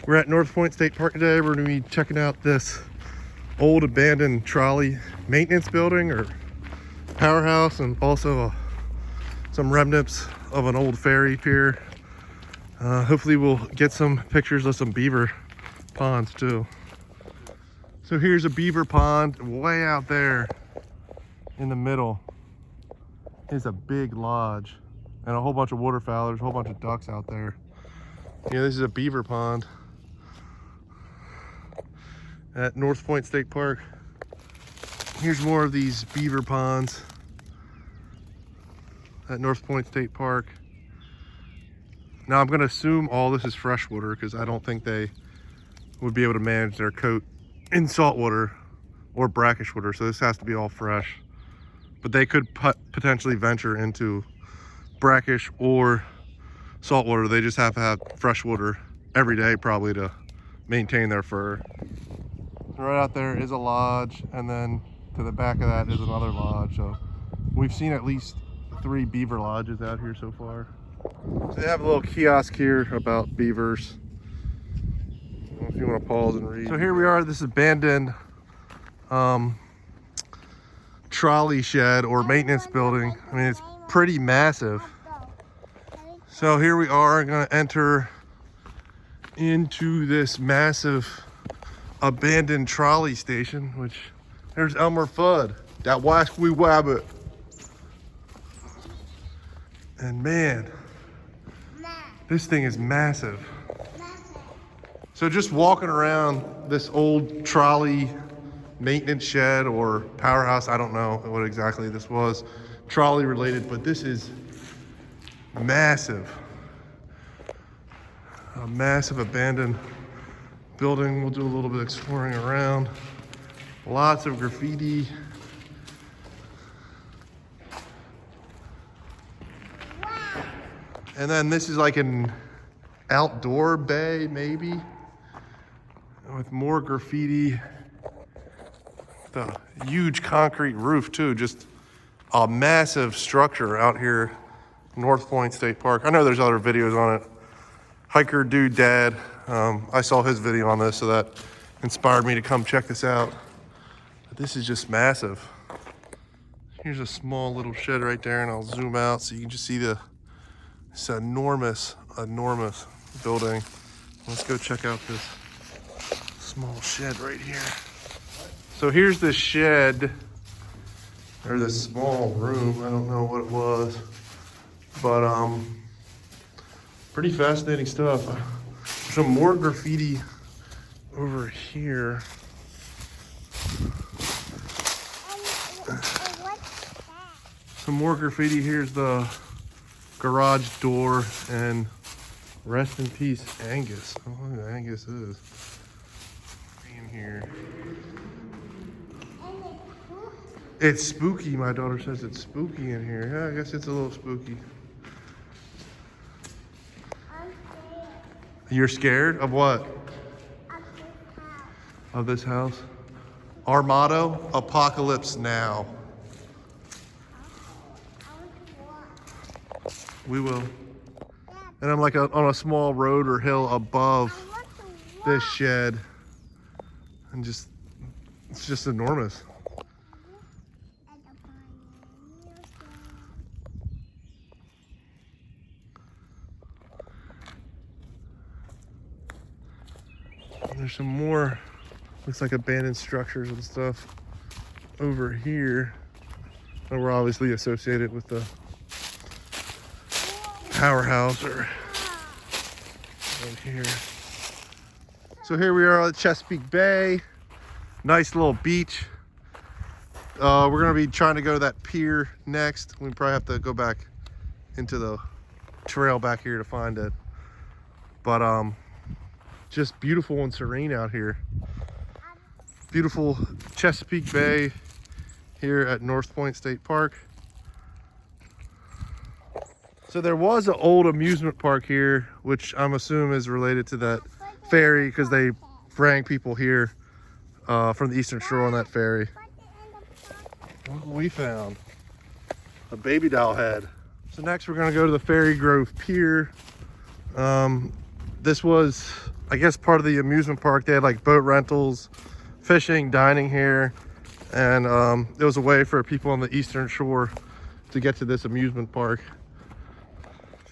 We're at North Point State Park today. We're gonna be checking out this old abandoned trolley maintenance building or powerhouse, and also some remnants of an old ferry pier. Hopefully we'll get some pictures of some beaver ponds too. So here's a beaver pond way out there in the middle. Is a big lodge and a whole bunch of waterfowl. There's a whole bunch of ducks out there. Yeah, this is a beaver pond at North Point State Park. Here's more of these beaver ponds at North Point State Park. Now I'm gonna assume all this is freshwater because I don't think they would be able to manage their coat in saltwater or brackish water, so this has to be all fresh. But they could potentially venture into brackish or saltwater. They just have to have fresh water every day probably to maintain their fur. Right out there is a lodge, and then to the back of that is another lodge. So we've seen at least 3 beaver lodges out here so far. So they have a little kiosk here about beavers. I don't know if you want to pause and read. So here we are, this abandoned trolley shed or maintenance building. I mean, it's pretty massive. So here we are, gonna enter into this massive abandoned trolley station, which there's Elmer Fudd, that wasky wabbit. And man, this thing is massive. So just walking around this old trolley maintenance shed or powerhouse, I don't know what exactly this was, trolley related, but this is massive. A massive abandoned building. We'll do a little bit of exploring around. Lots of graffiti. And then this is like an outdoor bay maybe, with more graffiti. The huge concrete roof too, just a massive structure out here, North Point State Park. I know there's other videos on it. Hiker Dude Dad, I saw his video on this, so that inspired me to come check this out. But this is just massive. Here's a small little shed right there, and I'll zoom out so you can just see this enormous building. Let's go check out this small shed right here. So here's the shed, or this small room. I don't know what it was, but pretty fascinating stuff. Some more graffiti over here. Some more graffiti. Here's the garage door, and rest in peace, Angus. I don't know who Angus is. In here. It's spooky. My daughter says it's spooky in here. Yeah, I guess it's a little spooky. I'm scared. You're scared of what? Of this house? Our motto, apocalypse now. We will. And I'm like on a small road or hill above this shed. And it's just enormous. There's some more, looks like abandoned structures and stuff over here. And we're obviously associated with the powerhouse or right here. So here we are at Chesapeake Bay. Nice little beach. We're gonna be trying to go to that pier next. We probably have to go back into the trail back here to find it. But just beautiful and serene out here. Beautiful Chesapeake Bay here at North Point State Park. So there was an old amusement park here, which I'm assuming is related to that ferry, because they bring people here from the Eastern Shore on that ferry. Look what we found. A baby doll head. So next we're gonna go to the Ferry Grove Pier. This was I guess, part of the amusement park. They had like boat rentals, fishing, dining here. And it was a way for people on the Eastern Shore to get to this amusement park.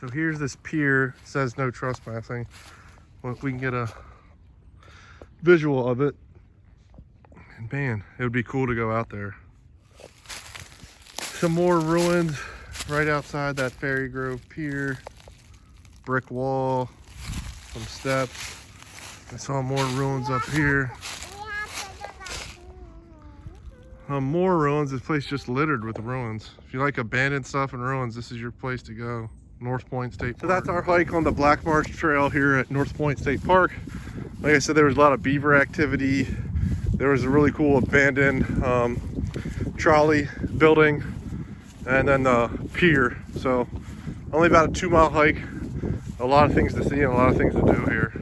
So here's this pier. It says no trespassing. Well, if we can get a visual of it. And man, it would be cool to go out there. Some more ruins right outside that Fairy Grove Pier. Brick wall, some steps. I saw more ruins up here. More ruins. This place just littered with ruins. If you like abandoned stuff and ruins, this is your place to go. North Point State Park. So that's our hike on the Black Marsh Trail here at North Point State Park. Like I said, there was a lot of beaver activity. There was a really cool abandoned trolley building, and then the pier. So only about a 2-mile hike. A lot of things to see and a lot of things to do here.